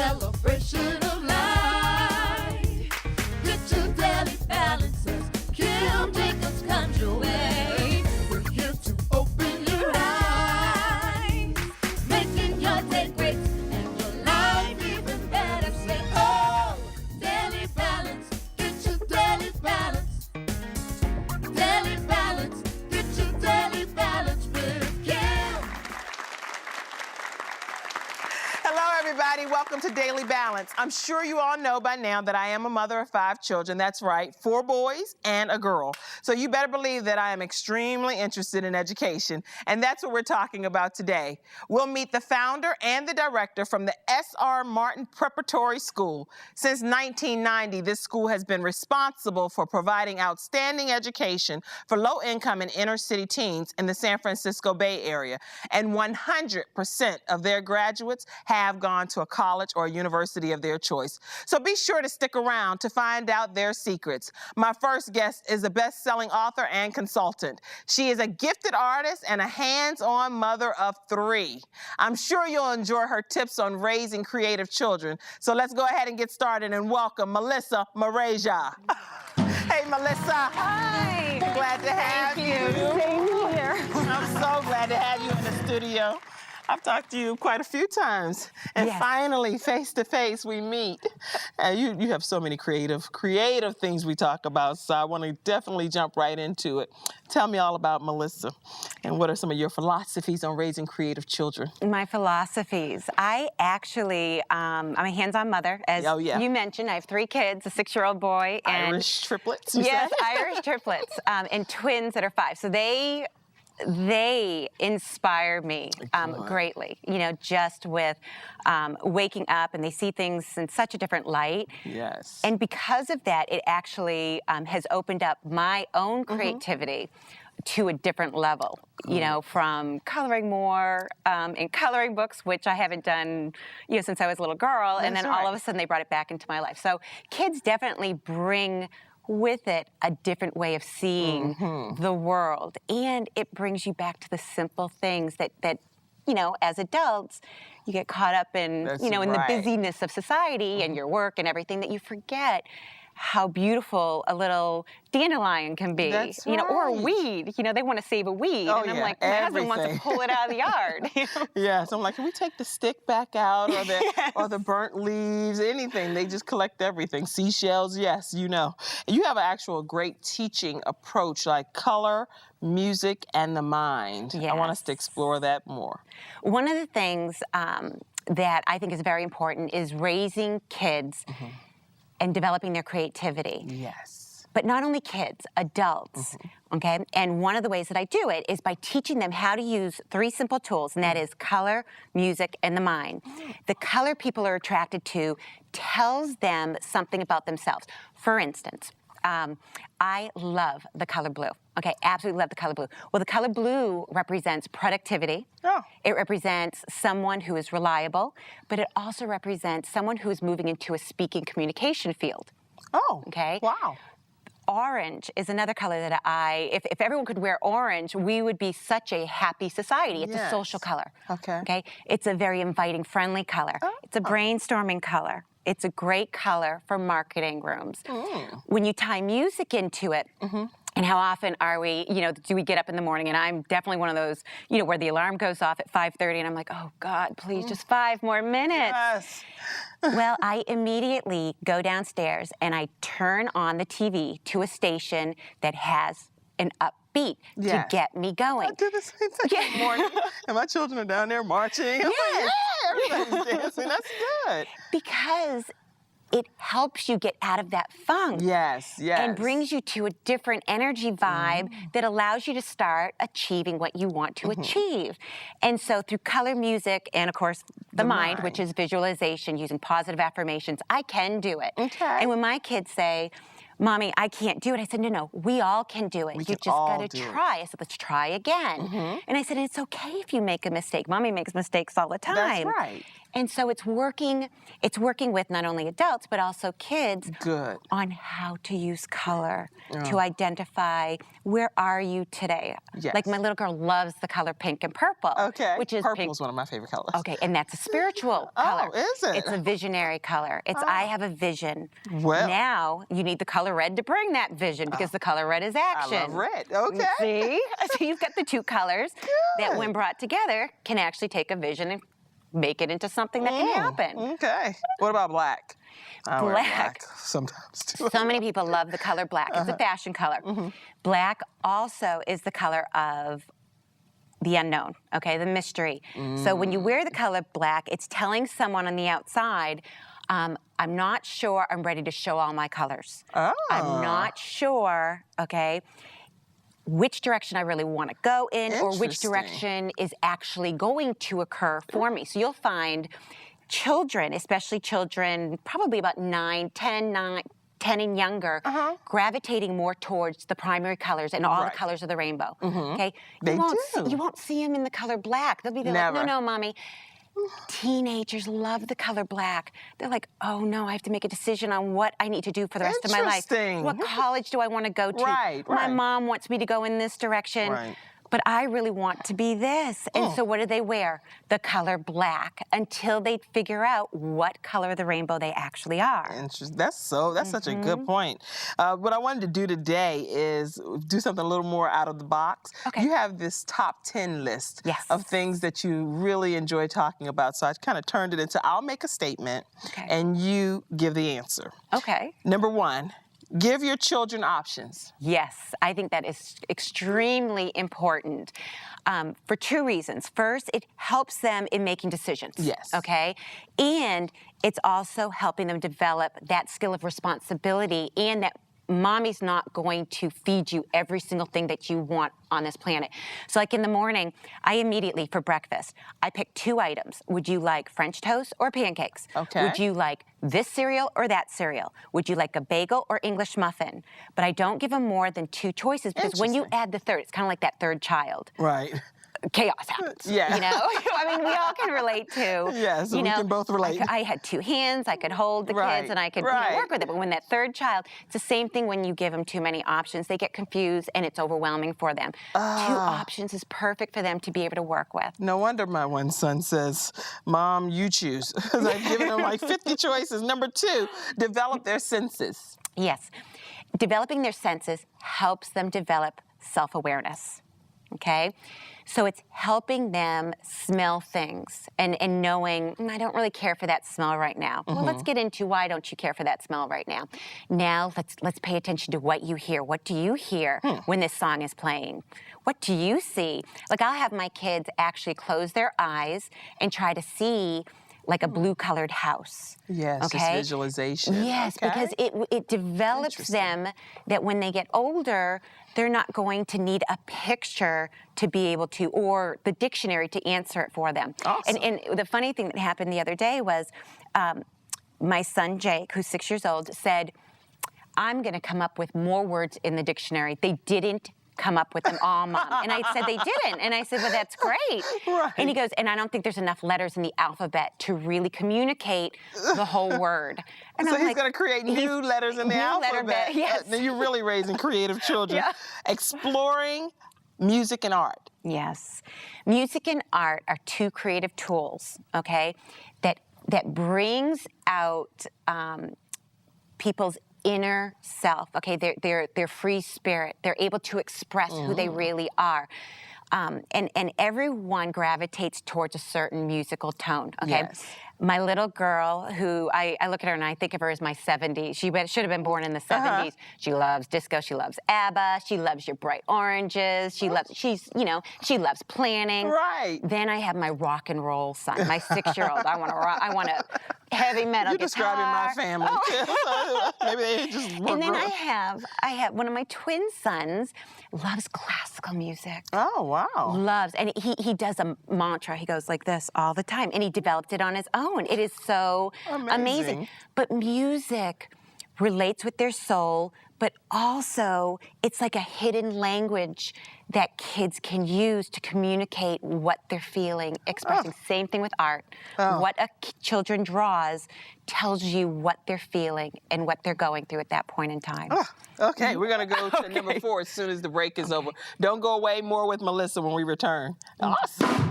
celebration of life. Get your daily balances, Kim Jacobs conjure way. We're here to open your eyes, making your day great and your life even better. Say, oh, daily balance, get your daily balance. Daily balance, get your daily balance with Kim. Hello, everybody. Welcome to Daily Balance. I'm sure you all know by now that I am a mother of 5 children. That's right, 4 boys and a girl. So you better believe that I am extremely interested in education, and that's what we're talking about today. We'll meet the founder and the director from the S.R. Martin Preparatory School. Since 1990, this school has been responsible for providing outstanding education for low-income and inner-city teens in the San Francisco Bay Area, and 100% of their graduates have gone to a college or a university of their choice. So be sure to stick around to find out their secrets. My first guest is a best-selling author and consultant. She is a gifted artist and a hands-on mother of 3. I'm sure you'll enjoy her tips on raising creative children. So let's go ahead and get started and welcome Melissa Moraja. Hey, Melissa. Hi. Glad to have you. Same here. I'm so glad to have you in the studio. I've talked to you quite a few times, and Yes. finally, face to face, we meet. You have so many creative things we talk about, so I want to definitely jump right into it. Tell me all about Melissa, and what are some of your philosophies on raising creative children? My philosophies. I actually, I'm a hands-on mother, as Oh, yeah. you mentioned. I have 3 kids, a 6-year-old boy, and Irish triplets, you yes, say? Irish triplets, and twins that are 5. So they inspire me greatly, just with waking up, and they see things in such a different light. Yes. And because of that, it actually has opened up my own creativity to a different level, from coloring more in coloring books, which I haven't done, since I was a little girl. And then all of a sudden they brought it back into my life. So kids definitely bring with it a different way of seeing the world. And it brings you back to the simple things that as adults, you get caught up in, in the busyness of society and your work and everything, that you forget how beautiful a little dandelion can be, That's or a right. weed. They want to save a weed. Oh, and I'm yeah, like, my husband wants to everything. pull it out of the yard. Yes, I'm like, can we take the stick back out, or the burnt leaves, anything? They just collect everything. Seashells, yes, you know. And you have an actual great teaching approach, like color, music, and the mind. I want us to explore that more. One of the things that I think is very important is raising kids and developing their creativity. Yes. But not only kids, adults, okay? And one of the ways that I do it is by teaching them how to use 3 simple tools, and that is color, music, and the mind. The color people are attracted to tells them something about themselves. For instance, I love the color blue. Okay, absolutely love the color blue. Well, the color blue represents productivity. Oh. It represents someone who is reliable, but it also represents someone who is moving into a speaking communication field. Oh, Okay. wow. Orange is another color that if everyone could wear orange, we would be such a happy society. It's a social color. Okay. It's a very inviting, friendly color. It's a brainstorming color. It's a great color for marketing rooms. When you tie music into it, and how often are we, do we get up in the morning? And I'm definitely one of those, where the alarm goes off at 5:30 and I'm like, oh God, please, just 5 more minutes. Yes. Well, I immediately go downstairs and I turn on the TV to a station that has an upbeat to get me going. I do the same thing in the morning, and my children are down there marching. I'm like, yeah, everybody's dancing. That's good. Because it helps you get out of that funk. Yes. And brings you to a different energy vibe that allows you to start achieving what you want to achieve. And so through color, music, and of course the mind, which is visualization, using positive affirmations, I can do it. Okay. And when my kids say, Mommy, I can't do it. I said, no, we all can do it. You just got to try. I said, let's try again. And I said, it's okay if you make a mistake. Mommy makes mistakes all the time. That's right. And so it's working with not only adults, but also kids Good. on how to use color to identify where are you today. Yes. Like my little girl loves the color pink and purple. Okay. Which is Purple pink. is one of my favorite colors. Okay, and that's a spiritual color. Oh, is it? It's a visionary color. It's I have a vision. Well. Now you need the color red to bring that vision because the color red is action. I love red. Okay. See? So you've got the two colors that when brought together can actually take a vision and make it into something that can happen. Okay. What about black? I wear Black. black sometimes too. So many people love the color black. It's a fashion color. Black also is the color of the unknown, okay, the mystery. So when you wear the color black, it's telling someone on the outside, I'm not sure I'm ready to show all my colors. Oh. I'm not sure, okay, which direction I really want to go in or which Interesting. direction is actually going to occur for me. So you'll find children, especially children probably about 10 and younger, gravitating more towards the primary colors and all the colors of the rainbow. Okay, They you won't see them in the color black. They'll be there like, Never. no, mommy. Teenagers love the color black. They're like, oh no, I have to make a decision on what I need to do for the rest of my life. Interesting. What college do I want to go to? Right, My right. mom wants me to go in this direction. Right. But I really want to be this. And so what do they wear? The color black until they figure out what color of the rainbow they actually are. Interesting. That's such a good point. What I wanted to do today is do something a little more out of the box. Okay. You have this top 10 list Yes. of things that you really enjoy talking about. So I kind of turned it into I'll make a statement Okay. and you give the answer. Okay. Number 1, give your children options. Yes, I think that is extremely important for two reasons. First, it helps them in making decisions. Yes. Okay? And it's also helping them develop that skill of responsibility and that mommy's not going to feed you every single thing that you want on this planet. So like in the morning, I immediately, for breakfast, I pick 2 items. Would you like French toast or pancakes? Okay. Would you like this cereal or that cereal? Would you like a bagel or English muffin? But I don't give them more than 2 choices because when you Interesting. add the third, it's kind of like that third child. Right. Chaos happens. Yeah. You know? I mean, we all can relate to. Yes, you we know, can both relate. I had 2 hands, I could hold the Right, kids, and I could right. work with it. But when that third child, it's the same thing when you give them too many options. They get confused and it's overwhelming for them. 2 options is perfect for them to be able to work with. No wonder my one son says, Mom, you choose. Because I've given him like 50 choices. Number 2, develop their senses. Yes. Developing their senses helps them develop self-awareness. Okay? So it's helping them smell things and knowing, I don't really care for that smell right now. Well, let's get into why don't you care for that smell right now. Now let's pay attention to what you hear. What do you hear when this song is playing? What do you see? Like I'll have my kids actually close their eyes and try to see like a blue-colored house. Yes, okay? just visualization. Yes, Okay. because it develops them that when they get older, they're not going to need a picture to be able to, or the dictionary to answer it for them. Awesome. And the funny thing that happened the other day was my son Jake, who's 6 years old, said, I'm gonna come up with more words in the dictionary. They didn't come up with them all, Mom. And I said, they didn't. And I said, well, that's great. Right. And he goes, and I don't think there's enough letters in the alphabet to really communicate the whole word. And So I'm he's like, going to create new letters in the new alphabet. letterbed, yes. Then you're really raising creative children. Yeah. Exploring music and art. Yes. Music and art are 2 creative tools, okay, that brings out people's inner self, okay, their free spirit. They're able to express who they really are. And everyone gravitates towards a certain musical tone, okay? Yes. My little girl, who I look at her and I think of her as my 70s. She should have been born in the 70s. She loves disco. She loves ABBA. She loves your bright oranges. She loves planning. Right. Then I have my rock and roll son, my 6-year-old. I want a heavy metal You're guitar. describing my family. Oh. Maybe they just were And then grown. I have one of my twin sons loves classical music. Oh, wow. Loves, and he does a mantra. He goes like this all the time, and he developed it on his own. It is so amazing. Amazing. But music relates with their soul, but also it's like a hidden language that kids can use to communicate what they're feeling, expressing. Same thing with art. What a children draws tells you what they're feeling and what they're going through at that point in time. Okay, we're going to go to number 4 as soon as the break is over. Don't go away. More with Melissa when we return. Awesome.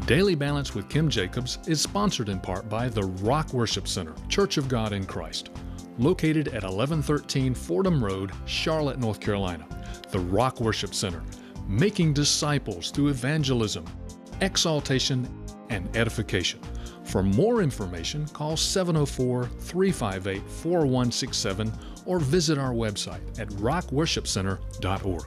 Daily Balance with Kim Jacobs is sponsored in part by the Rock Worship Center, Church of God in Christ, located at 1113 Fordham Road, Charlotte, North Carolina. The Rock Worship Center, making disciples through evangelism, exaltation, and edification. For more information, call 704-358-4167 or visit our website at rockworshipcenter.org.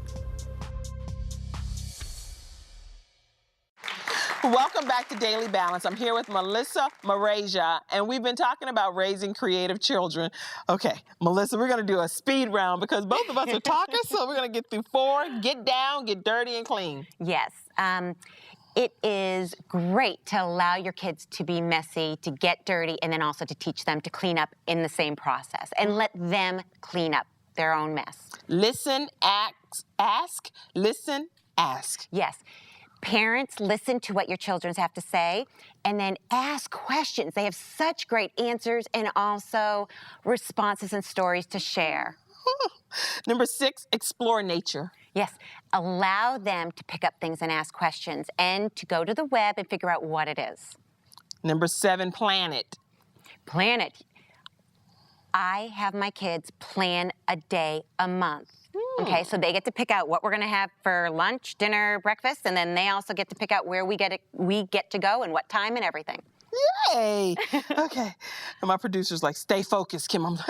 Welcome back to Daily Balance. I'm here with Melissa Moraja, and we've been talking about raising creative children. Okay, Melissa, we're going to do a speed round because both of us are talkers, so we're going to get through 4, get down, get dirty, and clean. Yes. It is great to allow your kids to be messy, to get dirty, and then also to teach them to clean up in the same process and let them clean up their own mess. Listen, ask, listen, ask. Yes. Parents, listen to what your children have to say and then ask questions. They have such great answers and also responses and stories to share. Number 6, explore nature. Yes, allow them to pick up things and ask questions and to go to the web and figure out what it is. Number 7, plan it. Plan it. I have my kids plan a day a month. Okay, so they get to pick out what we're going to have for lunch, dinner, breakfast, and then they also get to pick out where we get to go and what time and everything. Yay! Okay. And my producer's like, stay focused, Kim. I'm like,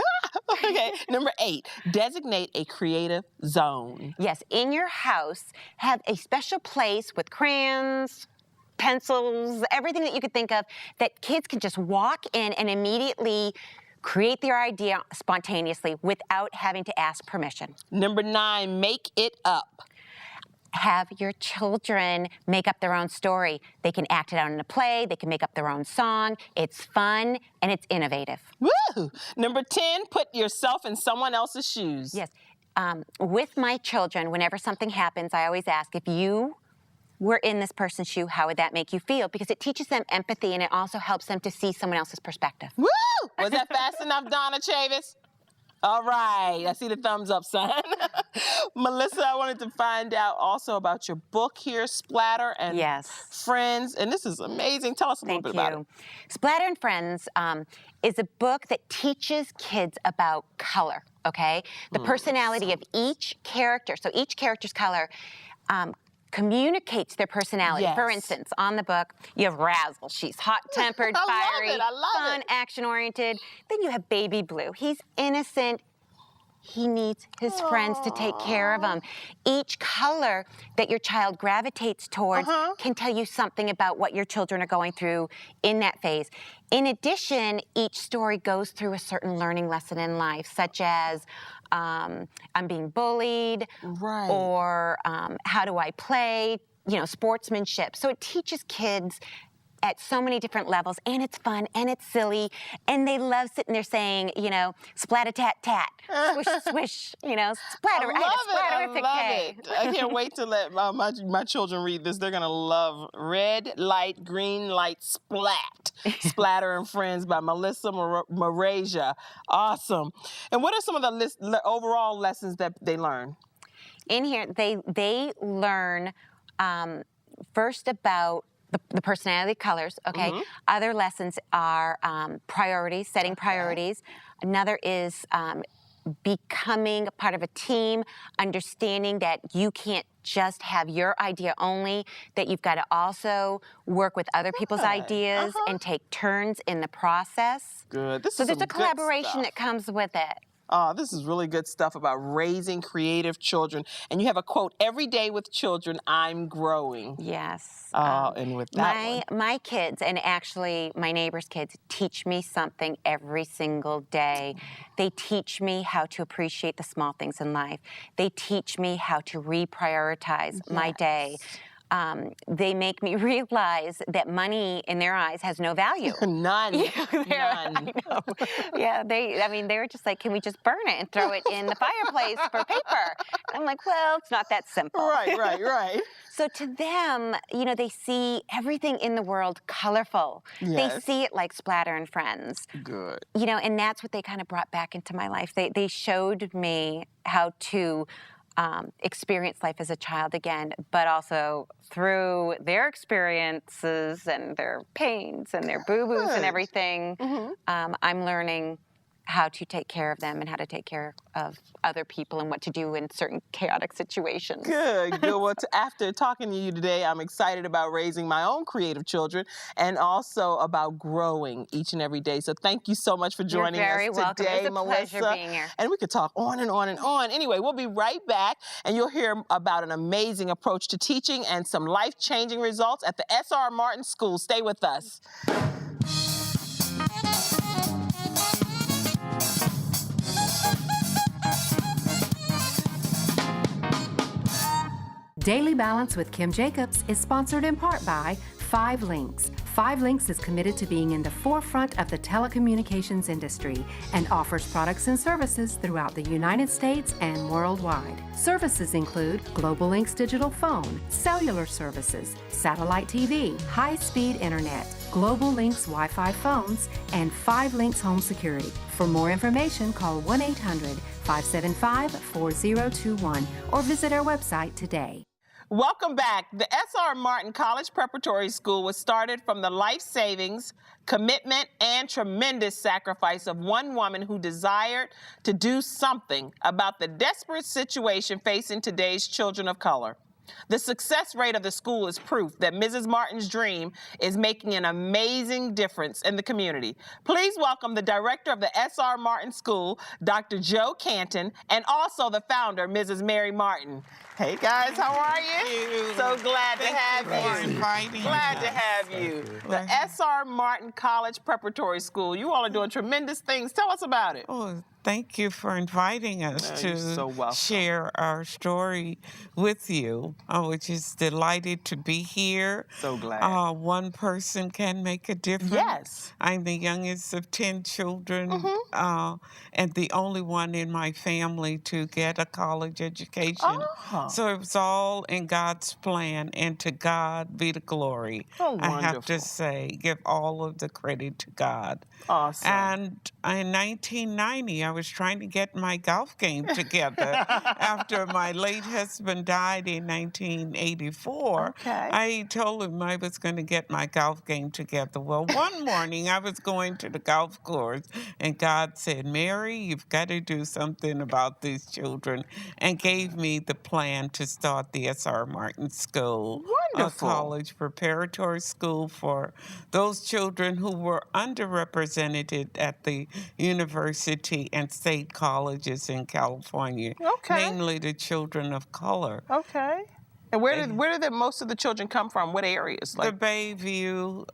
okay. Number 8, designate a creative zone. Yes, in your house, have a special place with crayons, pencils, everything that you could think of that kids can just walk in and immediately create their idea spontaneously without having to ask permission. Number 9, make it up. Have your children make up their own story. They can act it out in a play, they can make up their own song. It's fun and it's innovative. Woo! Number 10, put yourself in someone else's shoes. Yes. With my children, whenever something happens, I always ask, if you were in this person's shoe, how would that make you feel? Because it teaches them empathy and it also helps them to see someone else's perspective. Woo! Was that fast enough, Donna Chavis? All right. I see the thumbs up, son. Melissa, I wanted to find out also about your book here, Splatter and Friends. And this is amazing. Tell us a little bit about it. Splatter and Friends is a book that teaches kids about color, okay? The personality of each character. So each character's color communicates their personality. Yes. For instance, on the book, you have Razzle. She's hot-tempered, fiery, fun, action-oriented. Then you have Baby Blue. He's innocent. He needs his friends to take care of him. Each color that your child gravitates towards can tell you something about what your children are going through in that phase. In addition, each story goes through a certain learning lesson in life, such as I'm being bullied, or how do I play, sportsmanship. So it teaches kids at so many different levels, and it's fun, and it's silly, and they love sitting there saying, splat-a-tat-tat, swish-swish, splatter. I had a splatterific day. I can't wait to let my children read this. They're going to love Red Light, Green Light, Splat. Splatter and Friends by Melissa Moraja. Awesome. And what are some of the overall lessons that they learn? In here, they learn first about the personality colors, okay? Other lessons are priorities, setting priorities. Another is becoming a part of a team, understanding that you can't just have your idea only, that you've got to also work with other people's ideas and take turns in the process. Good. So there's a collaboration that comes with it. Oh, this is really good stuff about raising creative children. And you have a quote, every day with children, I'm growing. Yes. And with that my kids, and actually my neighbor's kids, teach me something every single day. They teach me how to appreciate the small things in life. They teach me how to reprioritize my day. they make me realize that money in their eyes has no value. None. None. I know. Yeah, they're just like, can we just burn it and throw it in the fireplace for paper? And I'm like, well, it's not that simple. Right. So to them, they see everything in the world colorful. Yes. They see it like Splatter and Friends. Good. And that's what they kind of brought back into my life. They showed me how to experience life as a child again, but also through their experiences and their pains and their boo-boos and everything, I'm learning how to take care of them and how to take care of other people and what to do in certain chaotic situations. Good. Well, after talking to you today, I'm excited about raising my own creative children and also about growing each and every day. So thank you so much for joining You're very us welcome. today, It was a Melissa. pleasure being here. And we could talk on and on and on. Anyway, we'll be right back, and you'll hear about an amazing approach to teaching and some life-changing results at the S.R. Martin School. Stay with us. Daily Balance with Kim Jacobs is sponsored in part by 5 Links. 5 Links is committed to being in the forefront of the telecommunications industry and offers products and services throughout the United States and worldwide. Services include Global Links digital phone, cellular services, satellite TV, high-speed internet, Global Links Wi-Fi phones, and 5 Links home security. For more information, call 1-800-575-4021 or visit our website today. Welcome back. The S.R. Martin College Preparatory School was started from the life savings, commitment, and tremendous sacrifice of one woman who desired to do something about the desperate situation facing today's children of color. The success rate of the school is proof that Mrs. Martin's dream is making an amazing difference in the community. Please welcome the director of the S.R. Martin School, Dr. Joe Canton, and also the founder, Mrs. Mary Martin. Hey guys, how are you? So glad to have you. Glad to have you. The S.R. Martin College Preparatory School. You all are doing tremendous things. Tell us about it. Oh, thank you for inviting us You're so to welcome. share our story with you. Which is delighted to be here. So glad. One person can make a difference. Yes. I'm the youngest of 10 children and the only one in my family to get a college education. Oh. So it was all in God's plan, and to God be the glory. Oh, I have to wonderful. say, give all of the credit to God. Awesome. And in 1990, I was trying to get my golf game together after my late husband died in 1984. Okay. I told him I was going to get my golf game together. Well, one morning I was going to the golf course, and God said, Mary, you've got to do something about these children, and gave me the plan to start the S.R. Martin School. Wonderful. A college preparatory school for those children who were underrepresented at the university and state colleges in California, Okay. namely the children of color. Okay. And where did most of the children come from? What areas? The Bayview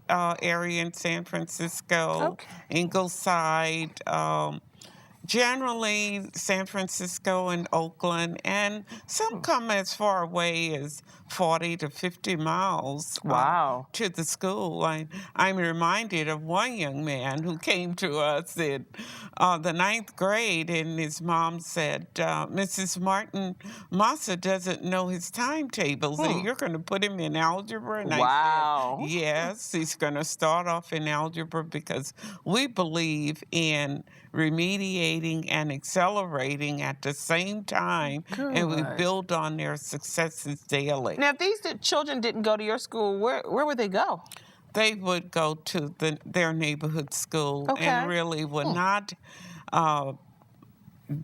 area in San Francisco, Okay. Ingleside, generally San Francisco and Oakland, and some come as far away as 40 to 50 miles Wow. to the school. I'm reminded of one young man who came to us in the 9th grade, and his mom said, Mrs. Martin, Massa doesn't know his timetables, and you're going to put him in algebra? And Wow. I said, yes, he's going to start off in algebra because we believe in remediating and accelerating at the same time, and we Good. build on their successes daily. Now, if these children didn't go to your school, where would they go? They would go to their neighborhood school Okay. and really would not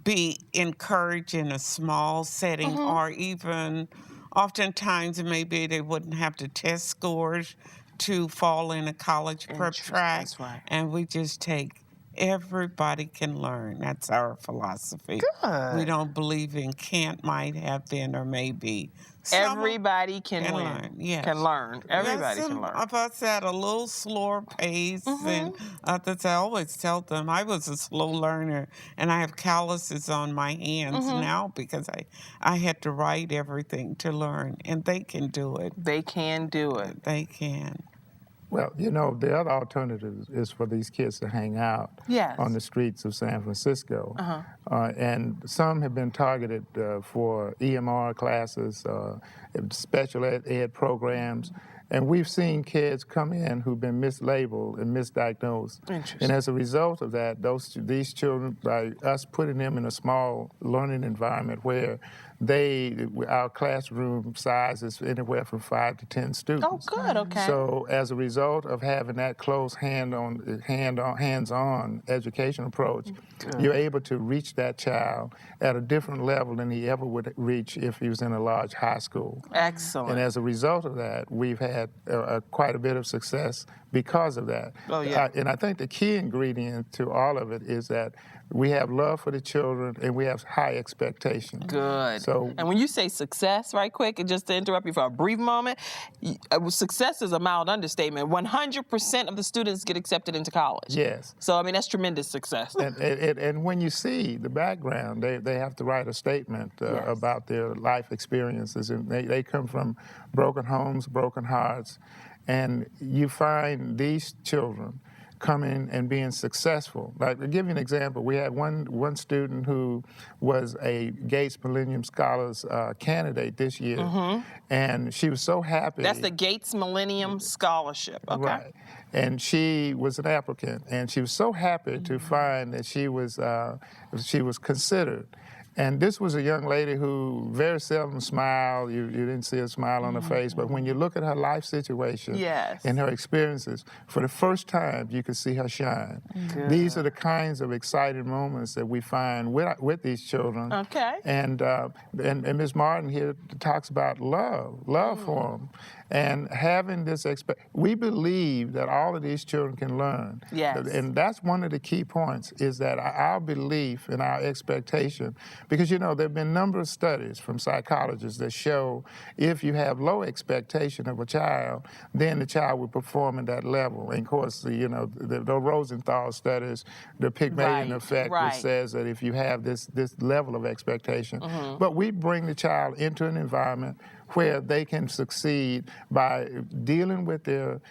be encouraged in a small setting, or even oftentimes maybe they wouldn't have the test scores to fall in a college prep track. That's right. And we just take Everybody can learn. That's our philosophy. Good. We don't believe in can't, might, have been, or maybe. Some Everybody can win. learn. Yes. Can learn. Everybody Some can learn. of us at a little slower pace, and others, I always tell them I was a slow learner, and I have calluses on my hands now because I had to write everything to learn, and they can do it. They can do it. They can. Well, you know, the other alternative is for these kids to hang out Yes. on the streets of San Francisco. And some have been targeted for EMR classes, special ed programs. And we've seen kids come in who've been mislabeled and misdiagnosed. And as a result of that, these children, by us putting them in a small learning environment where our classroom size is anywhere from 5 to 10 students. Oh, good. Okay. So as a result of having that close hands-on education approach, you're able to reach that child at a different level than he ever would reach if he was in a large high school. Excellent. And as a result of that, we've had quite a bit of success because of that. Oh, yeah. And I think the key ingredient to all of it is that we have love for the children and we have high expectations. Good. So, and when you say success, right quick, and just to interrupt you for a brief moment, success is a mild understatement. 100% of the students get accepted into college. yes. So, I mean, that's tremendous success. And when you see the background, they have to write a statement about their life experiences. And they come from broken homes, broken hearts. And you find these children coming and being successful. Like, to give you an example, we had one student who was a Gates Millennium Scholars candidate this year, and she was so happy. That's the Gates Millennium Scholarship. Okay. Right. And she was an applicant, and she was so happy to find that she was considered. And this was a young lady who very seldom smiled. You didn't see a smile on her face. But when you look at her life situation and her experiences, for the first time, you could see her shine. These are the kinds of exciting moments that we find with these children. Okay. And Ms. Martin here talks about love for them. And having this we believe that all of these children can learn. Yes. And that's one of the key points, is that our belief and our expectation, because, you know, there have been a number of studies from psychologists that show if you have low expectation of a child, then the child will perform at that level. And of course, the Rosenthal studies, the Pygmalion effect, which says that if you have this level of expectation, but we bring the child into an environment where they can succeed by dealing with their